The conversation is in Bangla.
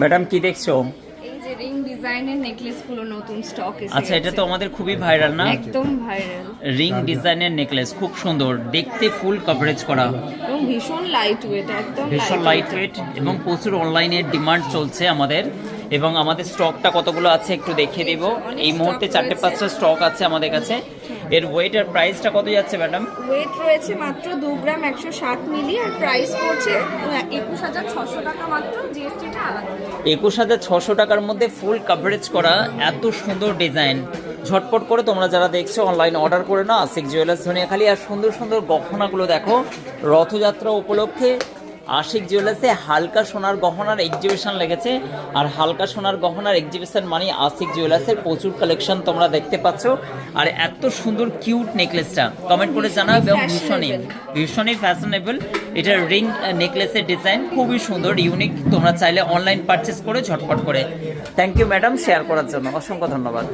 ম্যাডাম কি দেখছো? এই যে রিং ডিজাইনের নেকলেস গুলো নতুন স্টক এসেছে। আচ্ছা, এটা তো আমাদের খুবই ভাইরাল না? একদম ভাইরাল। রিং ডিজাইনের নেকলেস খুব সুন্দর দেখতে, ফুল কভারেজ করা এবং ভীষণ লাইট ওয়েট, একদম ভীষণ লাইট ওয়েট এবং প্রচুর অনলাইনে ডিমান্ড চলছে আমাদের। এবং আমাদের স্টকটা কতগুলো আছে একটু দেখিয়ে দিব। এই মুহূর্তে 4-5টা স্টক আছে আমাদের কাছে। এর ওয়েট আর প্রাইসটা কত যাচ্ছে ম্যাডাম? ওয়েট রয়েছে মাত্র 2 গ্রাম 160 মিলি, আর প্রাইস পড়ছে 21,600 টাকা মাত্র, জিএসটিটা আলাদা। 21,600 টাকার মধ্যে ফুল কভারেজ করা এত সুন্দর ডিজাইন। ঝটপট করে তোমরা যারা দেখছো অনলাইন অর্ডার করে নাও আশিক জুয়েলার্স ধনিয়াখালী। আর সুন্দর সুন্দর গহনাগুলো দেখো, রথযাত্রা উপলক্ষে আশিক জুয়েলার্সে হালকা সোনার গহনার এক্সিবিশন লেগেছে। আর হালকা সোনার গহনার এক্সিবিশন মানে আশিক জুয়েলার্সের প্রচুর কালেকশন তোমরা দেখতে পাচ্ছ। আর এত সুন্দর কিউট নেকলেসটা কমেন্ট করে জানাও। এবং ভীষণই ফ্যাশনেবল। এটা রিং নেকলেসের ডিজাইন খুবই সুন্দর, ইউনিক। তোমরা চাইলে অনলাইন পারচেস করে ঝটপট করে। থ্যাংক ইউ ম্যাডাম শেয়ার করার জন্য, অসংখ্য ধন্যবাদ।